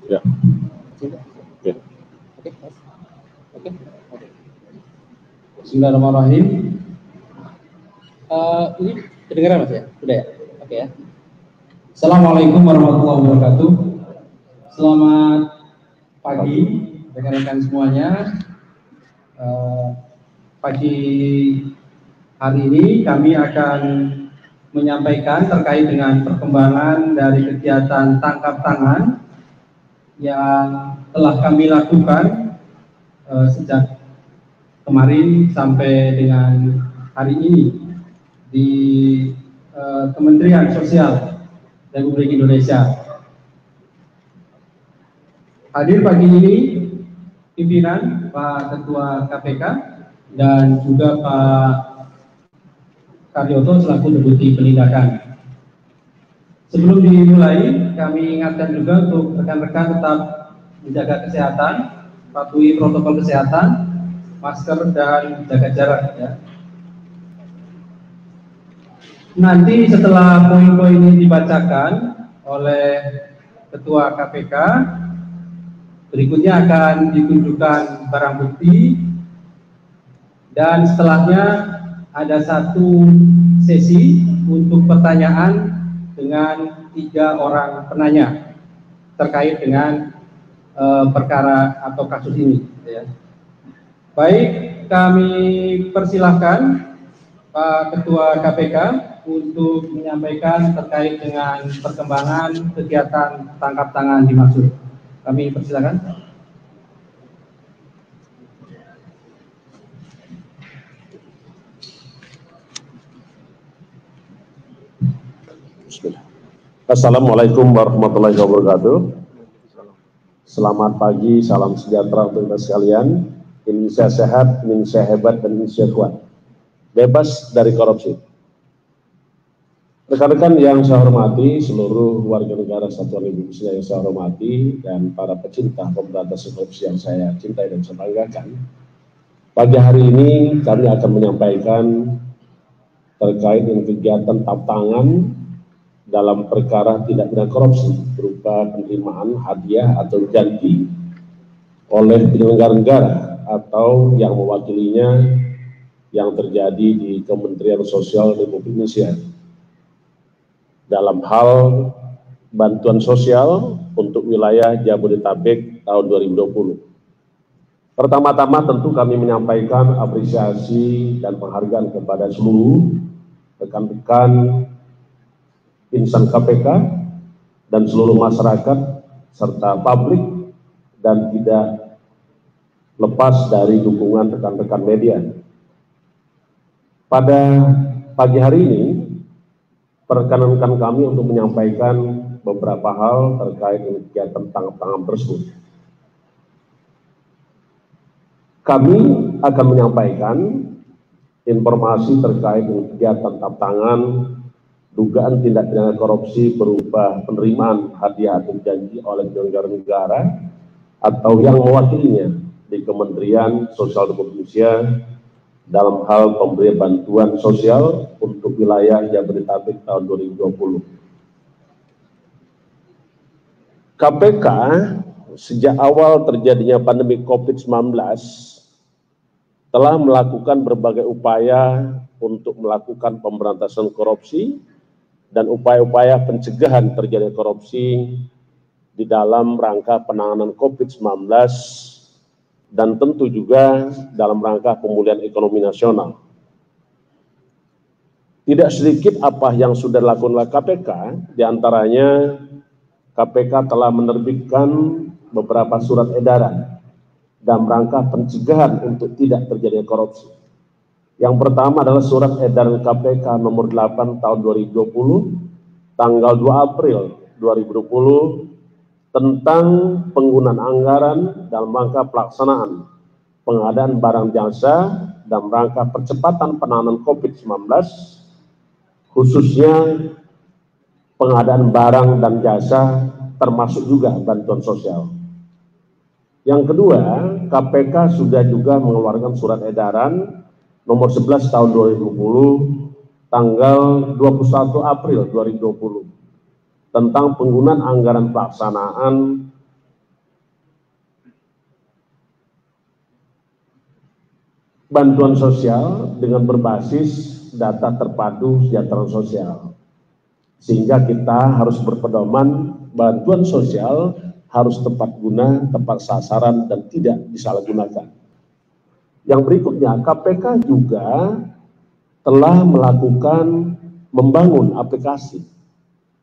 Ya. Oke. Oke. Bismillahirrahmanirrahim. Ini kedengaran Mas ya? Sudah ya? Oke ya. Assalamualaikum warahmatullahi wabarakatuh. Selamat pagi rekan-rekan semuanya. Pagi hari ini kami akan menyampaikan terkait dengan perkembangan dari kegiatan tangkap tangan yang telah kami lakukan sejak kemarin sampai dengan hari ini di Kementerian Sosial Republik Indonesia. Hadir pagi ini pimpinan Pak Ketua KPK dan juga Pak Karyoto selaku Deputi Penindakan. Sebelum dimulai, kami ingatkan juga untuk rekan-rekan tetap menjaga kesehatan, patuhi protokol kesehatan, masker dan jaga jarak ya. Nanti setelah poin-poin ini dibacakan oleh Ketua KPK, berikutnya akan ditunjukkan barang bukti dan setelahnya ada satu sesi untuk pertanyaan dengan 3 orang penanya terkait dengan perkara atau kasus ini ya. Baik, kami persilahkan Pak Ketua KPK untuk menyampaikan terkait dengan perkembangan kegiatan tangkap tangan dimaksud. Kami persilakan. Assalamualaikum warahmatullahi wabarakatuh. Selamat pagi, salam sejahtera untuk kita sekalian. Indonesia sehat, Indonesia hebat, dan Indonesia kuat. Bebas dari korupsi. Rekan-rekan yang saya hormati, seluruh warga negara Kesatuan Republik Indonesia yang saya hormati, dan para pecinta pemberantasan korupsi yang saya cintai dan saya banggakan. Pagi hari ini kami akan menyampaikan terkait dengan kegiatan tangkap tangan dalam perkara tindak pidana korupsi berupa penerimaan hadiah atau janji oleh penyelenggara negara atau yang mewakilinya yang terjadi di Kementerian Sosial Republik Indonesia dalam hal bantuan sosial untuk wilayah Jabodetabek tahun 2020. Pertama-tama tentu kami menyampaikan apresiasi dan penghargaan kepada seluruh rekan-rekan insan KPK dan seluruh masyarakat serta publik dan tidak lepas dari dukungan rekan-rekan media. Pada pagi hari ini perkenankan kami untuk menyampaikan beberapa hal terkait dengan kegiatan tangkap tangan tersebut. Kami akan menyampaikan informasi terkait dengan kegiatan tangkap tangan dugaan tindak pidana korupsi berupa penerimaan hadiah atau janji oleh penyelenggara negara atau yang mewakilinya di Kementerian Sosial Republik Indonesia dalam hal pemberian bantuan sosial untuk wilayah Jabodetabek tahun 2020. KPK sejak awal terjadinya pandemi COVID-19 telah melakukan berbagai upaya untuk melakukan pemberantasan korupsi dan upaya-upaya pencegahan terjadinya korupsi di dalam rangka penanganan COVID-19 dan tentu juga dalam rangka pemulihan ekonomi nasional. Tidak sedikit apa yang sudah dilakukan oleh KPK, diantaranya KPK telah menerbitkan beberapa surat edaran dalam rangka pencegahan untuk tidak terjadinya korupsi. Yang pertama adalah surat edaran KPK nomor 8 tahun 2020, tanggal 2 April 2020, tentang penggunaan anggaran dalam rangka pelaksanaan pengadaan barang jasa dalam rangka percepatan penanganan COVID-19, khususnya pengadaan barang dan jasa termasuk juga bantuan sosial. Yang kedua, KPK sudah juga mengeluarkan surat edaran nomor 11 tahun 2020, tanggal 21 April 2020, tentang penggunaan anggaran pelaksanaan bantuan sosial dengan berbasis data terpadu kesejahteraan sosial. Sehingga kita harus berpedoman bantuan sosial harus tepat guna, tepat sasaran, dan tidak disalahgunakan. Yang berikutnya, KPK juga telah membangun aplikasi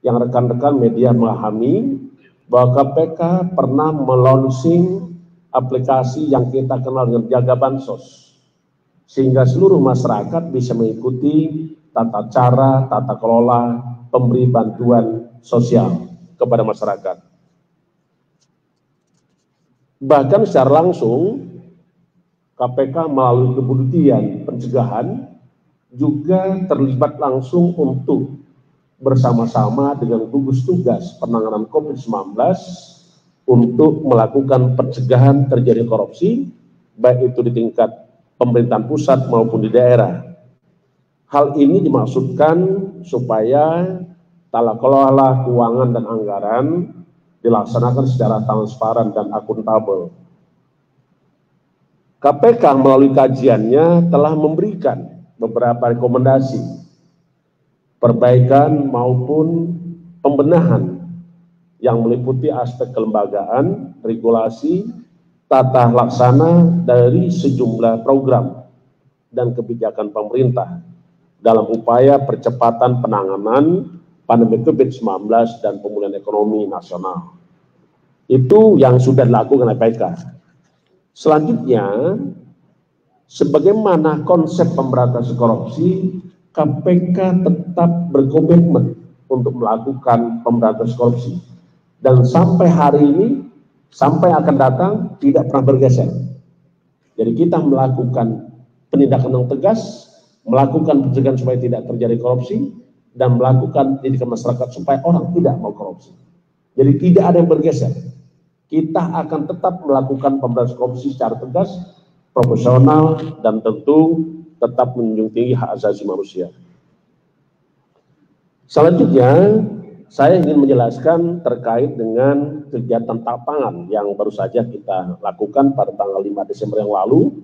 yang rekan-rekan media memahami bahwa KPK pernah melunching aplikasi yang kita kenal dengan Jaga Bansos, sehingga seluruh masyarakat bisa mengikuti tata cara, tata kelola pemberi bantuan sosial kepada masyarakat. Bahkan secara langsung, KPK melalui kepolisian pencegahan juga terlibat langsung untuk bersama-sama dengan gugus tugas penanganan COVID-19 untuk melakukan pencegahan terjadi korupsi, baik itu di tingkat pemerintahan pusat maupun di daerah. Hal ini dimaksudkan supaya tata kelola keuangan dan anggaran dilaksanakan secara transparan dan akuntabel. KPK melalui kajiannya telah memberikan beberapa rekomendasi perbaikan maupun pembenahan yang meliputi aspek kelembagaan, regulasi, tata laksana dari sejumlah program dan kebijakan pemerintah dalam upaya percepatan penanganan pandemi COVID-19 dan pemulihan ekonomi nasional. Itu yang sudah dilakukan oleh KPK. Selanjutnya, sebagaimana konsep pemberantasan korupsi, KPK tetap berkomitmen untuk melakukan pemberantasan korupsi. Dan sampai hari ini, sampai akan datang, tidak pernah bergeser. Jadi kita melakukan penindakan yang tegas, melakukan pencegahan supaya tidak terjadi korupsi, dan melakukan pendidikan masyarakat supaya orang tidak mau korupsi. Jadi tidak ada yang bergeser. Kita akan tetap melakukan pemberantasan korupsi secara tegas, profesional, dan tentu tetap menjunjung tinggi hak asasi manusia. Selanjutnya, saya ingin menjelaskan terkait dengan kegiatan tangkap tangan yang baru saja kita lakukan pada tanggal 5 Desember yang lalu,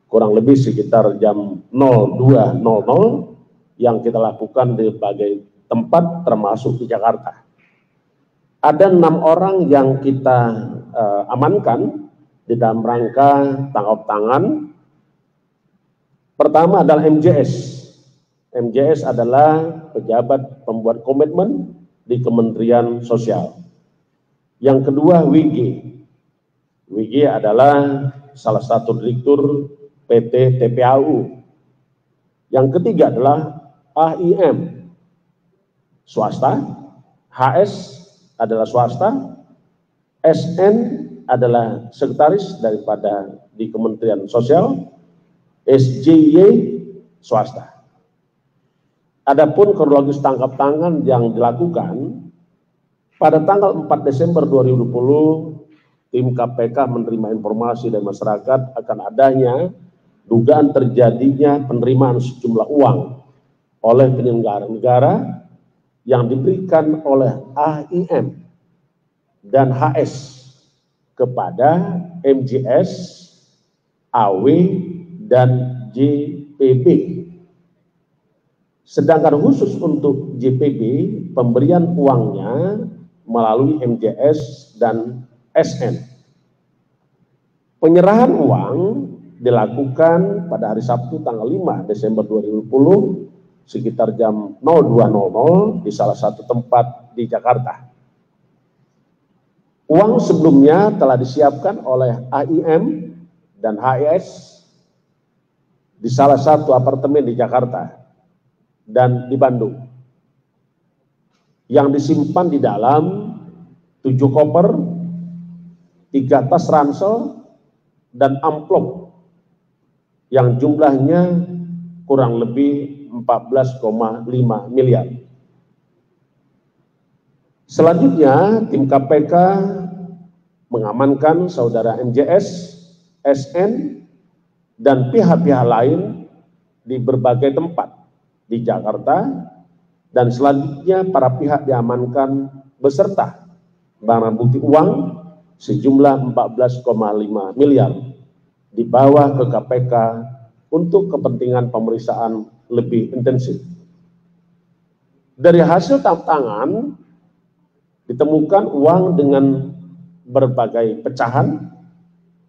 kurang lebih sekitar jam 02.00 yang kita lakukan di berbagai tempat termasuk di Jakarta. Ada 6 orang yang kita amankan di dalam rangka tangkap tangan. Pertama adalah MJS. MJS adalah pejabat pembuat komitmen di Kementerian Sosial. Yang kedua WG. WG adalah salah satu direktur PT TPAU. Yang ketiga adalah AIM, swasta. HS adalah swasta. SN adalah sekretaris daripada di Kementerian Sosial. SJY swasta. Adapun kronologis tangkap tangan yang dilakukan pada tanggal 4 Desember 2020, tim KPK menerima informasi dari masyarakat akan adanya dugaan terjadinya penerimaan sejumlah uang oleh penyelenggara negara yang diberikan oleh AIM dan HS kepada MJS, AW, dan JPB. Sedangkan khusus untuk JPB, pemberian uangnya melalui MJS dan SN. Penyerahan uang dilakukan pada hari Sabtu tanggal 5 Desember 2020 sekitar jam 02.00 di salah satu tempat di Jakarta. Uang sebelumnya telah disiapkan oleh AIM dan HS di salah satu apartemen di Jakarta dan di Bandung, yang disimpan di dalam 7 koper, 3 tas ransel, dan amplop yang jumlahnya kurang lebih 14,5 miliar. Selanjutnya, tim KPK mengamankan saudara MJS, SN, dan pihak-pihak lain di berbagai tempat di Jakarta, dan selanjutnya para pihak diamankan beserta barang bukti uang sejumlah 14,5 miliar dibawa ke KPK untuk kepentingan pemeriksaan lebih intensif. Dari hasil tangkap tangan ditemukan uang dengan berbagai pecahan,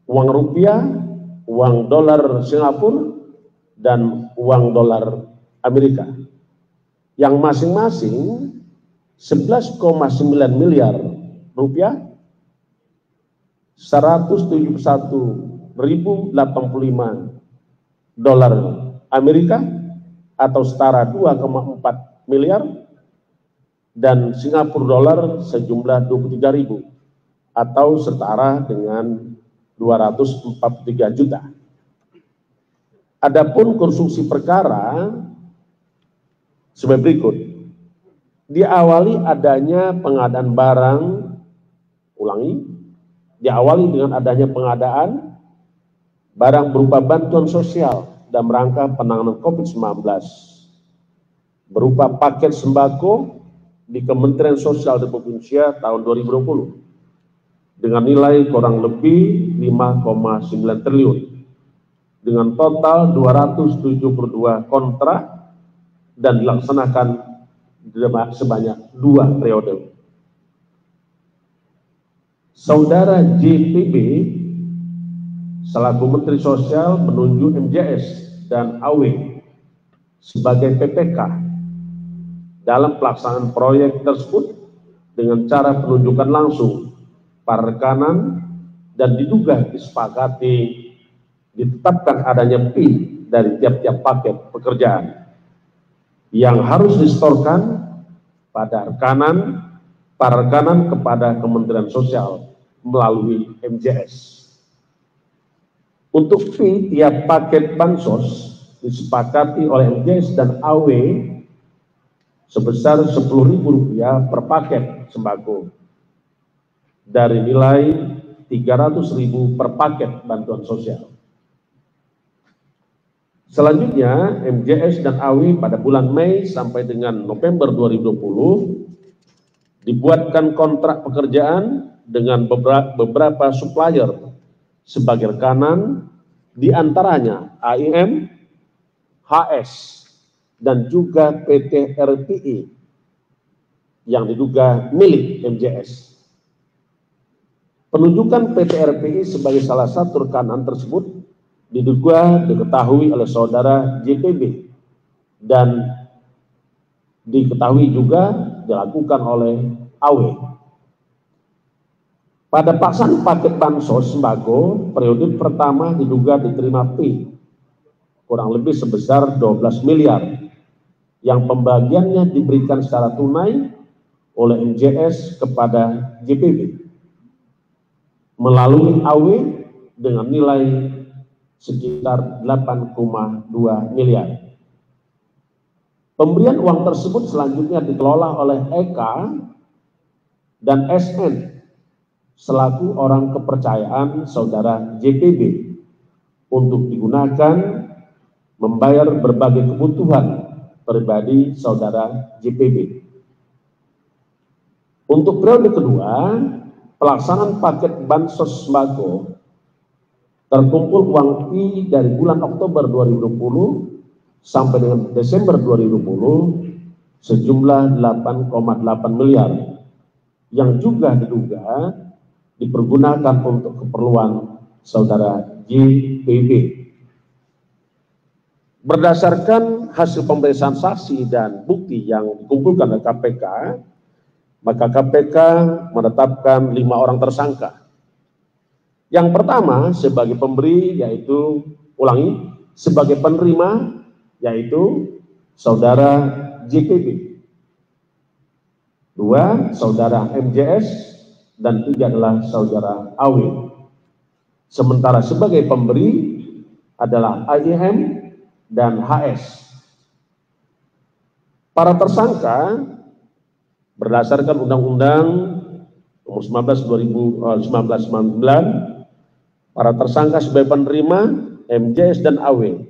uang rupiah, uang dolar Singapura, dan uang dolar Amerika, yang masing-masing 11,9 miliar rupiah, 171.085 dolar Amerika atau setara 2,4 miliar, dan Singapura dolar sejumlah 23.000 atau setara dengan 243 juta. Adapun konstruksi perkara sebagai berikut. Diawali adanya pengadaan barang, diawali dengan adanya pengadaan barang berupa bantuan sosial dalam rangka penanganan COVID-19 berupa paket sembako di Kementerian Sosial Republik Indonesia tahun 2020 dengan nilai kurang lebih 5,9 triliun dengan total 272 kontrak dan dilaksanakan sebanyak 2 periode. Saudara JPB selaku Menteri Sosial menunjuk MJS dan AW sebagai PPK dalam pelaksanaan proyek tersebut dengan cara penunjukan langsung para rekanan dan diduga disepakati ditetapkan adanya fee dari tiap-tiap paket pekerjaan yang harus disetorkan pada para rekanan kepada Kementerian Sosial melalui MJS. Untuk fee tiap paket bansos disepakati oleh MJS dan AW sebesar Rp10.000 per paket sembako dari nilai Rp300.000 per paket bantuan sosial. Selanjutnya, MJS dan AW pada bulan Mei sampai dengan November 2020 dibuatkan kontrak pekerjaan dengan beberapa supplier sebagai rekanan, diantaranya AIM, HS, dan juga PT RPI yang diduga milik MJS. Penunjukan PT RPI sebagai salah satu rekanan tersebut diduga diketahui oleh saudara JPB dan diketahui juga dilakukan oleh AW. Pada pelaksanaan paket bansos sembako periode pertama diduga diterima fee kurang lebih sebesar 12 miliar yang pembagiannya diberikan secara tunai oleh MJS kepada JPB melalui AW dengan nilai sekitar 8,2 miliar. Pemberian uang tersebut selanjutnya dikelola oleh EK dan SN selaku orang kepercayaan saudara JPB untuk digunakan membayar berbagai kebutuhan pribadi saudara JPB. Untuk periode kedua, pelaksanaan paket bansos sembako terkumpul uang fee dari bulan Oktober 2020 sampai dengan Desember 2020 sejumlah 8,8 miliar yang juga diduga dipergunakan untuk keperluan saudara JPB. Berdasarkan hasil pemeriksaan saksi dan bukti yang dikumpulkan oleh KPK, maka KPK menetapkan 5 orang tersangka. Yang pertama sebagai pemberi yaitu, sebagai penerima yaitu saudara JPB. 2, saudara MJS, dan 3 adalah saudara AW. Sementara sebagai pemberi adalah AIM dan HS. Para tersangka berdasarkan Undang-Undang Nomor 19/1999, para tersangka sebagai penerima MJS dan AW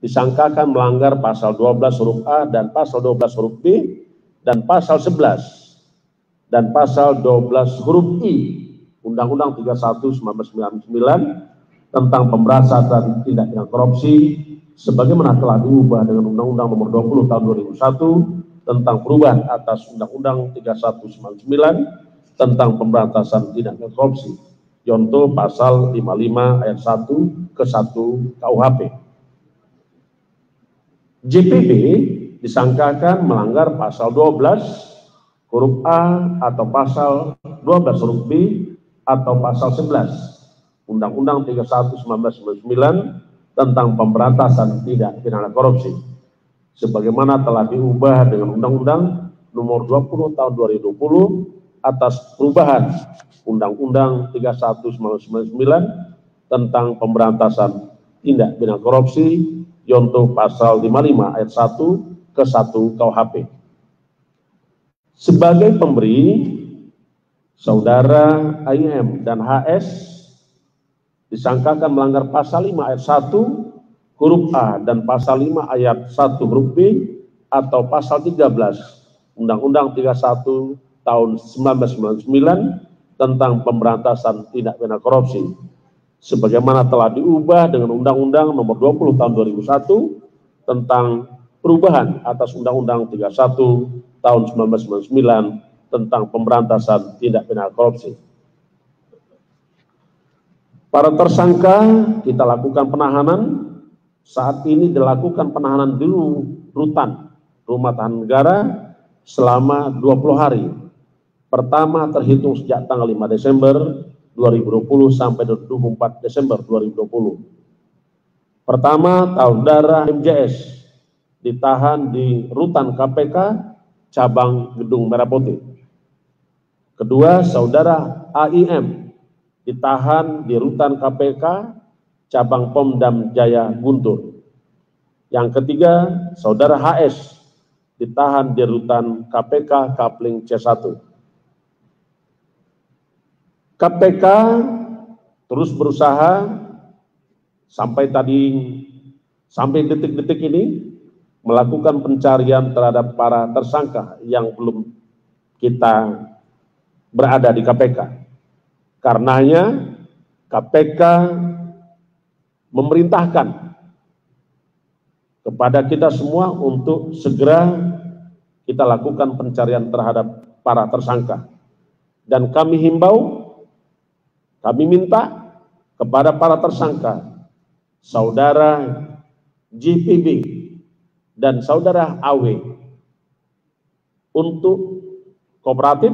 disangkakan melanggar pasal 12 huruf A dan pasal 12 huruf B dan pasal 11 dan pasal 12 huruf I Undang-Undang 31/1999 tentang pemberantasan tindak pidana korupsi sebagaimana telah diubah dengan Undang-Undang Nomor 20 Tahun 2001 tentang perubahan atas Undang-Undang 3199 tentang pemberantasan tindak pidana korupsi, contoh pasal 55 ayat 1 ke 1 KUHP. JPB disangkakan melanggar pasal 12 huruf A atau pasal 12 huruf B atau pasal 11 Undang-Undang 31 1999 tentang pemberantasan tindak pidana korupsi, sebagaimana telah diubah dengan Undang-Undang Nomor 20 Tahun 2020 atas perubahan Undang-Undang 31 1999 tentang pemberantasan tindak pidana korupsi, contoh pasal 55 ayat 1 ke 1 KUHP. Sebagai pemberi, saudara AIM dan HS disangkakan melanggar pasal 5 ayat 1 huruf A dan pasal 5 ayat 1 huruf B atau pasal 13 Undang-Undang 31 tahun 1999 tentang pemberantasan tindak pidana korupsi, sebagaimana telah diubah dengan Undang-Undang Nomor 20 Tahun 2001 tentang perubahan atas Undang-Undang 31 Tahun 1999 tentang pemberantasan tindak pidana korupsi. Para tersangka kita lakukan penahanan. Saat ini dilakukan penahanan di rutan Rumah Tahanan Negara selama 20 hari. Pertama terhitung sejak tanggal 5 Desember 2020 sampai 24 Desember 2020. Pertama, saudara MJS ditahan di rutan KPK cabang Gedung Merah Putih. Kedua, saudara AIM ditahan di rutan KPK cabang Pomdam Jaya Guntur. Yang ketiga, saudara HS ditahan di rutan KPK Kapling C1. KPK terus berusaha sampai detik-detik ini melakukan pencarian terhadap para tersangka yang belum kita berada di KPK. Karenanya KPK memerintahkan kepada kita semua untuk segera kita lakukan pencarian terhadap para tersangka. Dan kami himbau, kami minta kepada para tersangka, saudara JPB dan saudara AW untuk kooperatif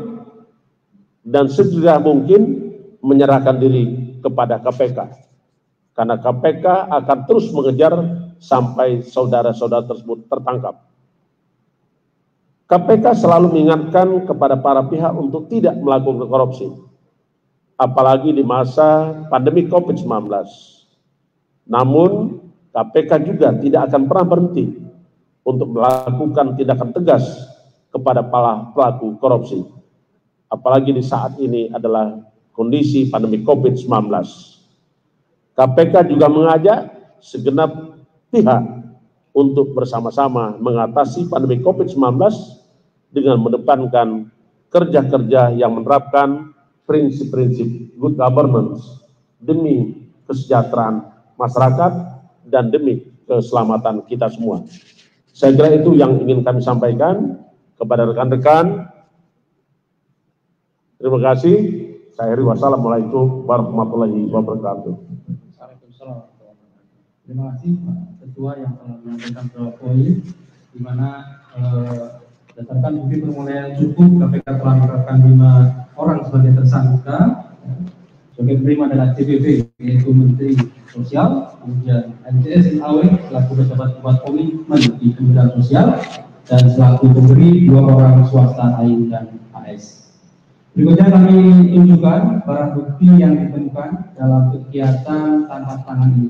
dan segera mungkin menyerahkan diri kepada KPK. Karena KPK akan terus mengejar sampai saudara-saudara tersebut tertangkap. KPK selalu mengingatkan kepada para pihak untuk tidak melakukan korupsi, apalagi di masa pandemi COVID-19. Namun, KPK juga tidak akan pernah berhenti untuk melakukan tindakan tegas kepada para pelaku korupsi. Apalagi di saat ini adalah kondisi pandemi COVID-19. KPK juga mengajak segenap pihak untuk bersama-sama mengatasi pandemi COVID-19 dengan mendepankan kerja-kerja yang menerapkan prinsip-prinsip good governance demi kesejahteraan masyarakat dan demi keselamatan kita semua. Saya kira itu yang ingin kami sampaikan kepada rekan-rekan. Terima kasih. Saya akhiri. Wassalamualaikum warahmatullahi wabarakatuh. Terima kasih Pak Ketua yang telah menyampaikan beberapa poin, di mana berdasarkan bukti permulaan cukup, KPK telah menetapkan 5 orang sebagai tersangka. Sebagai penerima adalah CPP, yaitu Menteri Sosial, kemudian MJS dan AW selaku pejabat buat komitmen di Kementerian Sosial, dan selaku pemberi 2 orang swasta AIM dan AS. Berikutnya kami tunjukkan barang bukti yang ditemukan dalam kegiatan tangkap tangan ini.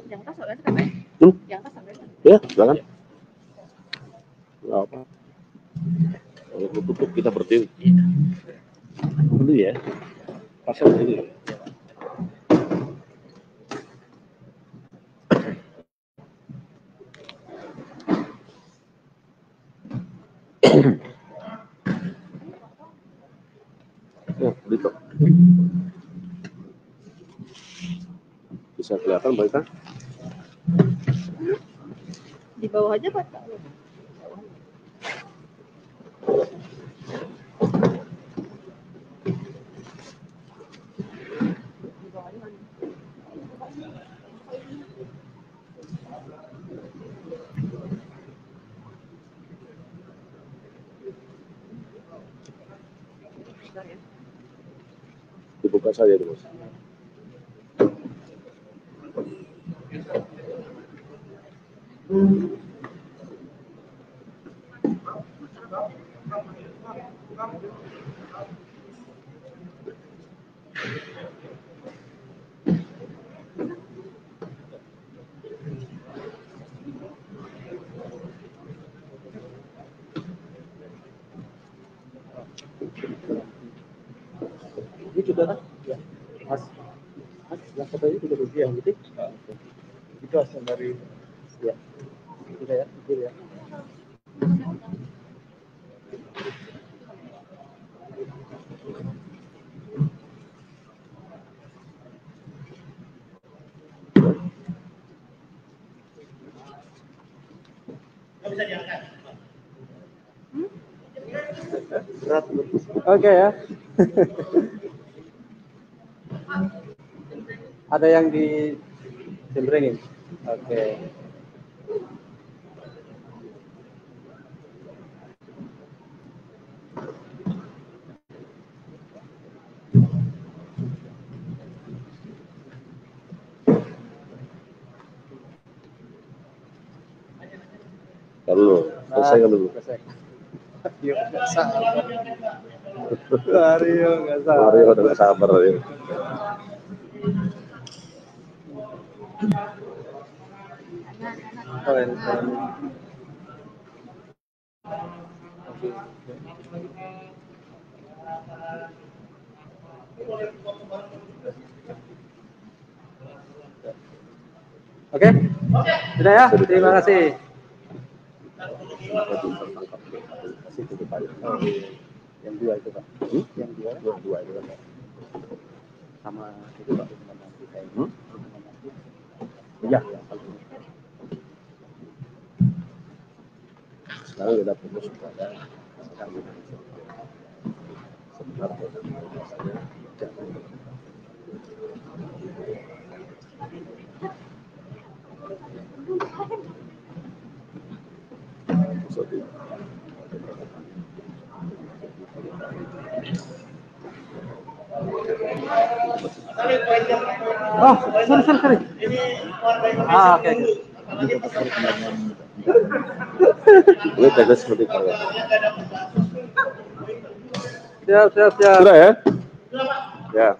Yang atas soalnya kan? Yang atas sampai kan? Ya, silakan. Enggak apa. Kalau tutup kita berdiri. Dulu ya, pasal dulu ya. Ya, gitu. Bisa kelihatan baik kan? Di bawah aja Pak. Dibuka saja itu, Mas. Ini saudara, ya, Mas, yang foto ini juga yang gitu. Itu hasil dari, ya, sudah ya, itu ya. Bisa diangkat. Oke ya. Ada yang di jembrengin. Oke. Dulu, selesaikan dulu. Mario nggak sabar. Mario udah nggak sabar ya. Oke, sudah ya. Terima kasih. Yang dua itu Pak. Yang dua itu Pak. Sama itu Pak. Ya. Sekarang udah fokus pada sebentar oh, sorry. Oke. Ini tegas seperti itu. Siap. Sudah ya? Ya.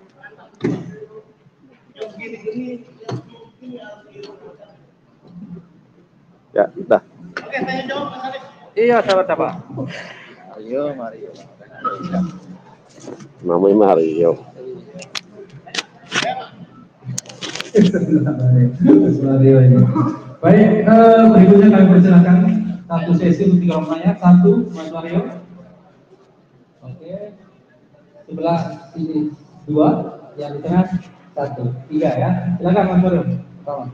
Ya, udah. Oke, tanya jawab Mas Alif. Iya, sahabat. Mario. Namanya Mario. Baik, berikutnya kami persilakan satu sesi untuk 3 orang tanya. 1, Mas Mario. Oke. Sebelah sini 2, yang di tengah 1, 3 ya. Silakan Mas Mario. Kawan.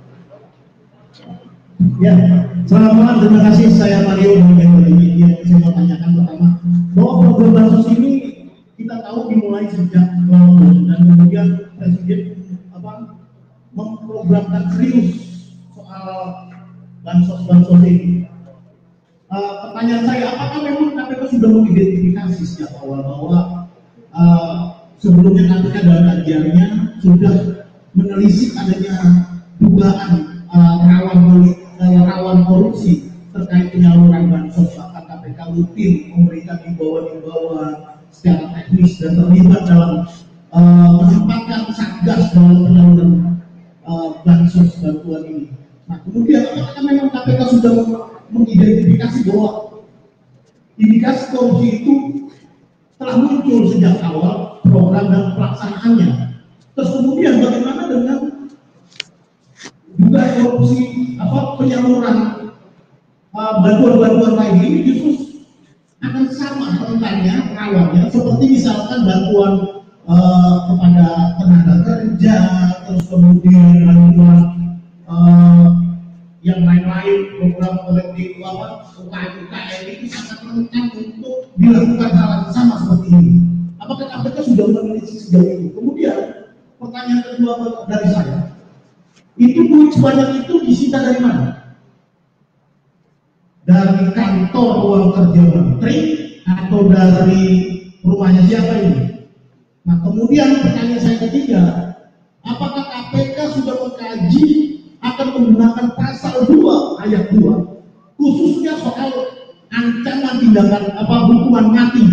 Ya, selamat malam. Terima kasih. Saya Mario dari yang saya mau tanyakan pertama, bahwa program bansos ini kita tahu dimulai sejak lalu dan kemudian Presiden memprogramkan serius soal bansos ini. Pertanyaan saya, apakah memang KPK sudah mengidentifikasi sejak awal bahwa sebelumnya KPK dalam kajiannya sudah menelisik adanya dugaan rawan korupsi terkait penyaluran bansos, bahkan KPK rutin memberikan himbauan secara teknis dan terlibat dalam menempatkan satgas dalam penyaluran bansos bantuan ini. Nah, kemudian apakah memang KPK sudah mengidentifikasi bahwa indikasi korupsi itu telah muncul sejak awal program dan pelaksanaannya. Terus kemudian bagaimana dengan juga korupsi penyaluran bantuan-bantuan lain ini justru akan sama rentannya, rawannya, seperti misalkan bantuan kepada tenaga kerja, terus kemudian bantuan yang lain-lain, program kolektif UKM itu sangat rentan untuk dilakukan hal yang sama seperti ini. Apakah KPK sudah meneliti sejauh ini? Kemudian pertanyaan kedua dari saya, itu duit sebanyak itu disita dari mana? Dari kantor uang kerja menteri atau dari rumahnya siapa ini? Nah kemudian pertanyaan saya ketiga, apakah KPK sudah mengkaji akan menggunakan pasal 2 ayat 2 khususnya soal ancaman tindakan hukuman mati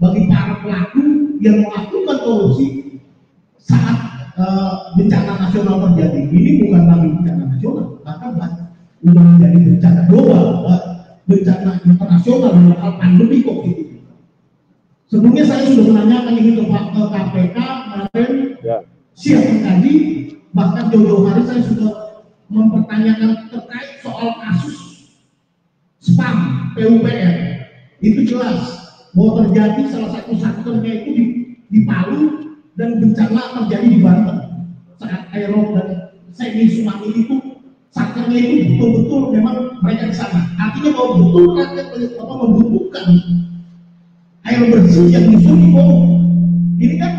bagi para pelaku yang melakukan korupsi saat bencana nasional terjadi? Ini bukan lagi bencana nasional, bahkan sudah menjadi bencana global, bencana internasional dalam hal pandemi COVID ini. Sebelumnya saya sudah menanyakan ini ke KPK kemarin, siap mengkaji, bahkan jauh-jauh hari saya sudah mempertanyakan terkait soal kasus spam PUPR. Itu jelas bahwa terjadi salah satu satkernya itu di Palu dan bencana terjadi di Banten saat aerob dan semi tsunami itu. Satkernya itu betul-betul memang mereka di sana. Artinya bahwa betul rakyat membutuhkan air bersih yang disuruh bom. Ini kan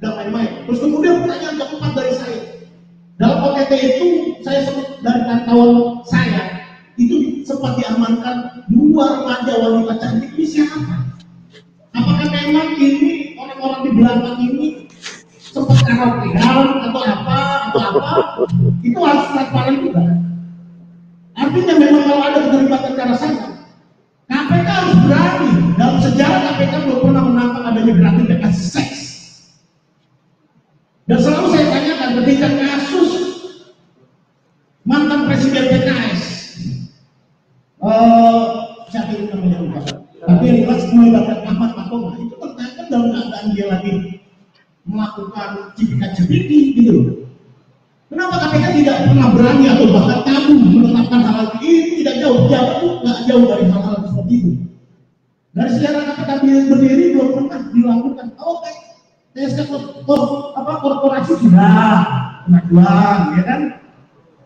gak main-main. Terus kemudian pertanyaan keempat dari saya, dalam OTT itu saya sebut dari pantauan saya itu sempat diamankan 2 remaja wanita cantik. Ini siapa? Apakah memang ini orang-orang di belakang ini sempat karaokean atau apa? Itu harus transparan juga. Artinya memang kalau ada keterlibatan ke arah sana, KPK harus berani. Dalam sejarah KPK belum pernah menangkap adanya gratifikasi seks. Dan selalu saya tanyakan ketika kasus mantan presiden PKS, siapa itu namanya lupa, tapi yang jelas melibatkan Ahmad Fatoma itu tertangkap dalam keadaan dia lagi melakukan cipika-cipiki gitu loh. Kenapa KPK tidak pernah berani atau bahkan tabu menetapkan hal ini? Tidak jauh dari hal-hal seperti itu. Dari sejarah KPK berdiri belum pernah dilakukan. Oke, TSK korporasi sudah pengajuan, ya kan?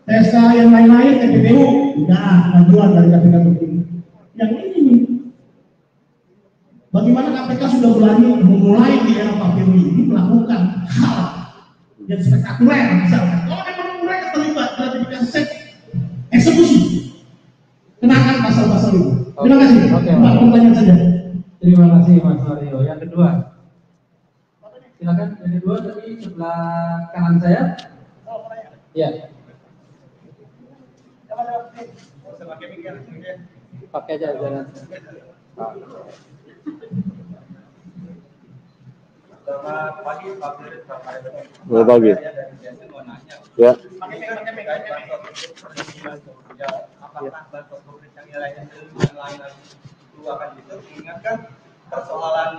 TSK yang lain-lain, TPPU sudah pengajuan dari KPK berdiri. Yang ini, bagaimana KPK sudah berani memulai di era Pak Firly ini melakukan hal yang spektakuler, misalkan kalau memang mereka terlibat gratifikasi seks eksekusi, kenakan pasal-pasal itu. Terima kasih. Pak, pertanyaan saja. Terima kasih Mas Mario. Yang kedua, silakan. Yang kedua tadi sebelah kanan saya. Ya. Pakai aja jangan. Selamat pagi Pak Firly. Selamat pagi. Ya. Apakah bantuan pemerintah yang lain itu akan bisa mengingatkan persoalan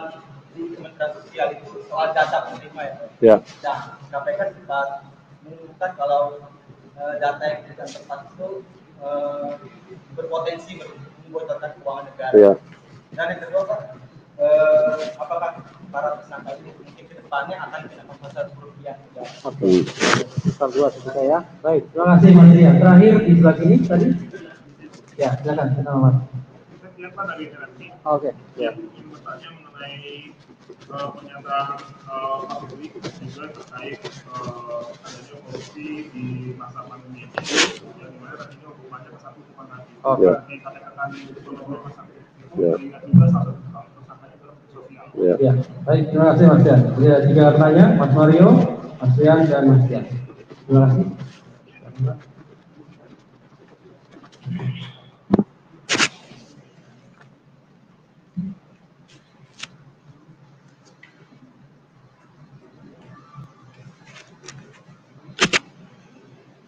di Kementerian Sosial itu soal data penerima ya. Nah, KPK sempat mengumumkan kalau data yang tidak tepat itu berpotensi membocorkan keuangan negara. Ya. Dan yang kedua Pak, apakah para tersangka ini mungkin ke depannya akan dikenakan pasal kerugian negara? Pasal 2 seperti saya. Baik, terima kasih Mas Rian. Terakhir di sebelah sini tadi. Ya, silakan Mas. Oke. Ya. Ingin bertanya mengenai pernyataan Pak Firly juga terkait adanya korupsi di masa pandemi ini, yang dimana tadinya hukumannya ke 1 hukuman lagi. Dikatakan beberapa sakit. Ingat juga salah satu tersangkanya adalah sosial. Ya. Baik, terima kasih Mas Rian. Ada 3 pertanyaan, Mas Mario, Mas Rian, dan Mas Rian. Terima kasih.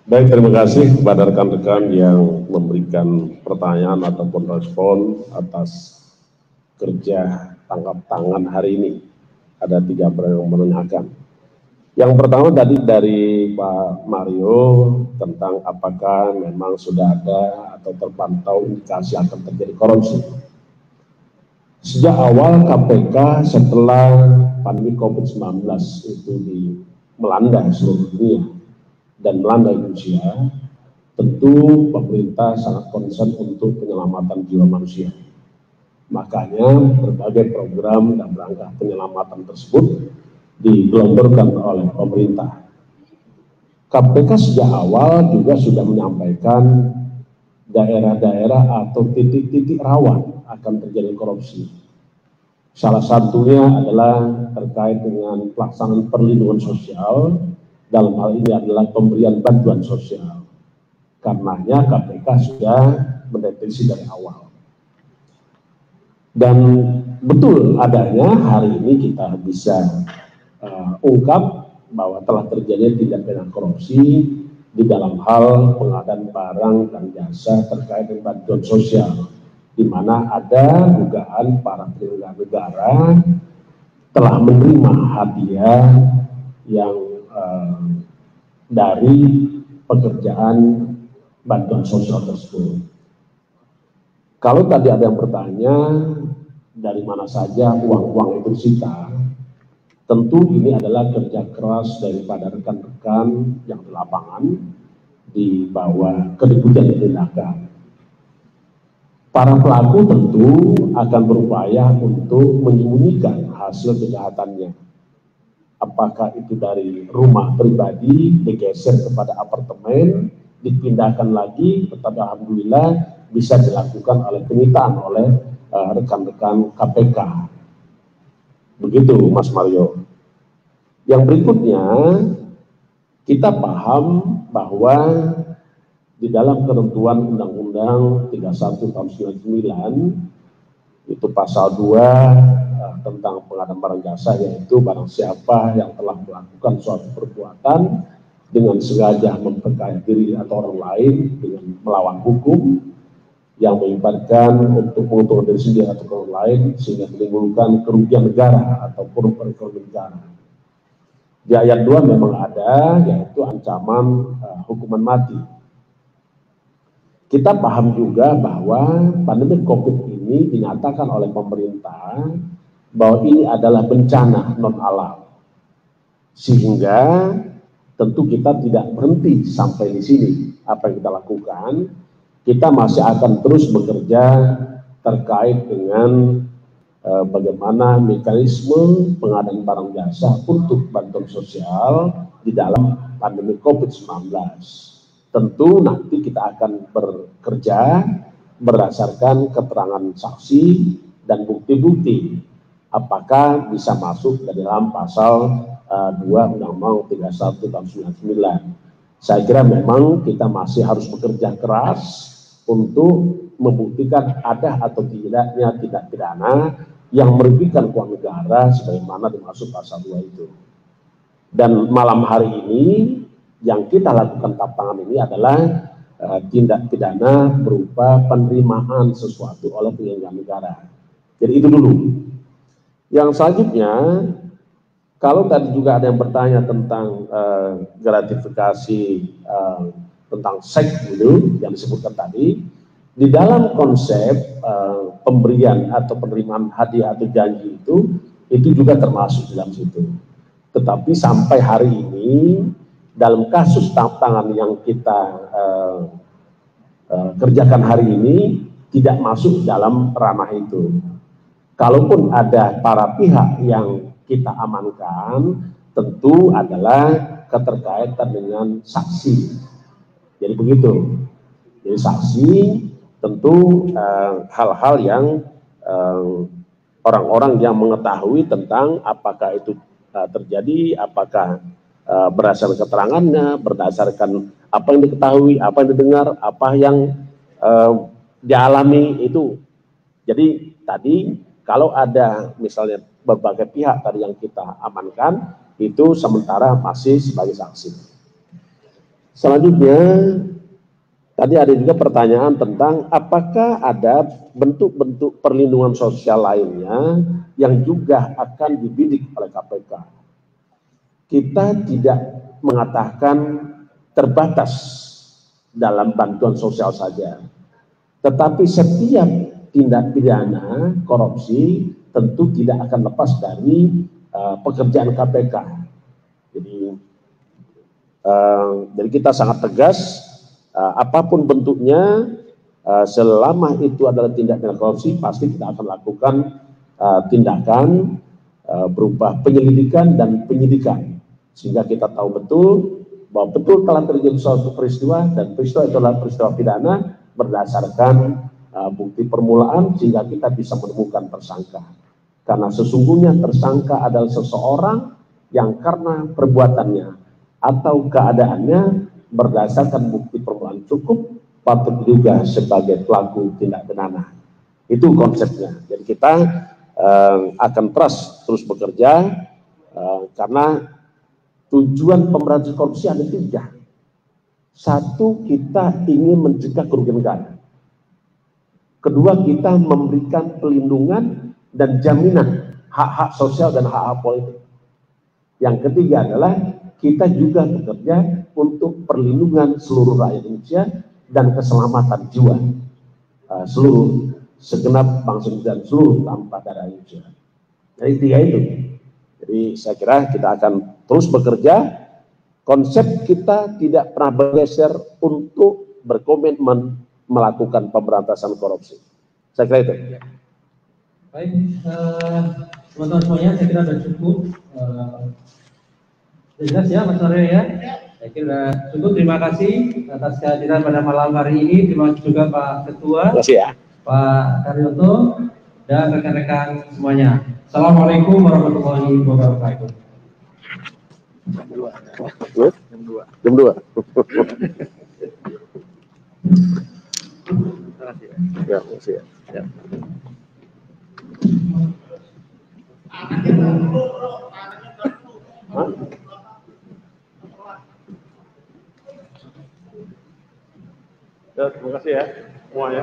Baik, terima kasih kepada rekan-rekan yang memberikan pertanyaan ataupun respon atas kerja tangkap tangan hari ini. Ada 3 yang menanyakan. Yang pertama tadi dari Pak Mario tentang apakah memang sudah ada atau terpantau indikasi akan terjadi korupsi. Sejak awal KPK setelah pandemi COVID-19 itu melanda seluruh dunia dan melanda Indonesia, tentu pemerintah sangat concern untuk penyelamatan jiwa manusia. Makanya berbagai program dan rangka penyelamatan tersebut digelontorkan oleh pemerintah. KPK sejak awal juga sudah menyampaikan daerah-daerah atau titik-titik rawan akan terjadi korupsi. Salah satunya adalah terkait dengan pelaksanaan perlindungan sosial, dalam hal ini adalah pemberian bantuan sosial. Karenanya KPK sudah mendeteksi dari awal. Dan betul adanya hari ini kita bisa ungkap bahwa telah terjadi tindak pidana korupsi di dalam hal pengadaan barang dan jasa terkait dengan bantuan sosial, di mana ada dugaan para penyelenggara negara telah menerima hadiah yang dari pekerjaan bantuan sosial tersebut. Kalau tadi ada yang bertanya dari mana saja uang-uang itu disita, tentu ini adalah kerja keras daripada rekan-rekan yang di lapangan di bawah kedekutan tindakan. Para pelaku tentu akan berupaya untuk menyembunyikan hasil kejahatannya. Apakah itu dari rumah pribadi digeser kepada apartemen, dipindahkan lagi, tetapi alhamdulillah bisa dilakukan oleh penyitaan oleh rekan-rekan KPK. Begitu Mas Mario. Yang berikutnya, kita paham bahwa di dalam ketentuan Undang-Undang 31 tahun 99 itu pasal 2 tentang pengadaan barang jasa, yaitu barang siapa yang telah melakukan suatu perbuatan dengan sengaja memperkaya diri atau orang lain dengan melawan hukum yang mengibatkan untuk menguntungkan diri sendiri atau orang lain sehingga menimbulkan kerugian negara ataupun perekonomian negara. Di ayat 2 memang ada, yaitu ancaman hukuman mati. Kita paham juga bahwa pandemi COVID ini dinyatakan oleh pemerintah bahwa ini adalah bencana non-alam. Sehingga tentu kita tidak berhenti sampai di sini. Apa yang kita lakukan, kita masih akan terus bekerja terkait dengan bagaimana mekanisme pengadaan barang jasa untuk bantuan sosial di dalam pandemi COVID-19. Tentu nanti kita akan bekerja berdasarkan keterangan saksi dan bukti-bukti apakah bisa masuk dari dalam pasal 2 Undang-Undang 31 tahun 99. Saya kira memang kita masih harus bekerja keras untuk membuktikan ada atau tidaknya tindak pidana yang merugikan keuangan negara sebagaimana dimaksud pasal 2 itu. Dan malam hari ini yang kita lakukan tangan ini adalah tindak pidana berupa penerimaan sesuatu oleh penyelenggara negara. Jadi itu dulu. Yang selanjutnya, kalau tadi juga ada yang bertanya tentang gratifikasi tentang seks dulu yang disebutkan tadi, di dalam konsep pemberian atau penerimaan hadiah atau janji itu juga termasuk dalam situ. Tetapi sampai hari ini dalam kasus tangan yang kita kerjakan hari ini tidak masuk dalam ranah itu. Kalaupun ada para pihak yang kita amankan, tentu adalah keterkaitan dengan saksi. Jadi begitu. Jadi saksi tentu hal-hal yang orang-orang yang mengetahui tentang apakah itu terjadi, apakah berdasarkan keterangannya, berdasarkan apa yang diketahui, apa yang didengar, apa yang dialami itu. Jadi tadi kalau ada misalnya berbagai pihak tadi yang kita amankan, itu sementara masih sebagai saksi. Selanjutnya Tadi ada juga pertanyaan tentang apakah ada bentuk-bentuk perlindungan sosial lainnya yang juga akan dibidik oleh KPK. Kita tidak mengatakan terbatas dalam bantuan sosial saja, tetapi setiap tindak pidana korupsi tentu tidak akan lepas dari pekerjaan KPK. Jadi kita sangat tegas, apapun bentuknya, selama itu adalah tindak pidana korupsi, pasti kita akan lakukan tindakan berupa penyelidikan dan penyidikan, sehingga kita tahu betul bahwa betul telah terjadi suatu peristiwa, dan peristiwa itu adalah peristiwa pidana berdasarkan bukti permulaan, sehingga kita bisa menemukan tersangka. Karena sesungguhnya tersangka adalah seseorang yang karena perbuatannya atau keadaannya berdasarkan bukti permulaan cukup patut diduga sebagai pelaku tindak pidana. Itu konsepnya. Jadi kita akan terus bekerja karena tujuan pemberantasan korupsi ada 3. 1, kita ingin mencegah kerugian negara. Kedua, kita memberikan pelindungan dan jaminan hak-hak sosial dan hak-hak politik. Yang ketiga adalah kita juga bekerja untuk perlindungan seluruh rakyat Indonesia dan keselamatan jiwa seluruh segenap bangsa dan seluruh tanpa darah Indonesia. Jadi 3 itu. Jadi saya kira kita akan terus bekerja. Konsep kita tidak pernah bergeser untuk berkomitmen melakukan pemberantasan korupsi. Saya kira itu. Baik, teman-teman semuanya, saya kira sudah cukup. Jelas ya Mas Mario ya? Saya kira cukup. Terima kasih atas kehadiran pada malam hari ini. Terima kasih juga Pak Ketua, terima kasih ya, Pak Karyoto, dan rekan-rekan semuanya. Assalamualaikum warahmatullahi wabarakatuh. Jam 2. Ya, makasih ya. Ya, terima kasih ya semuanya.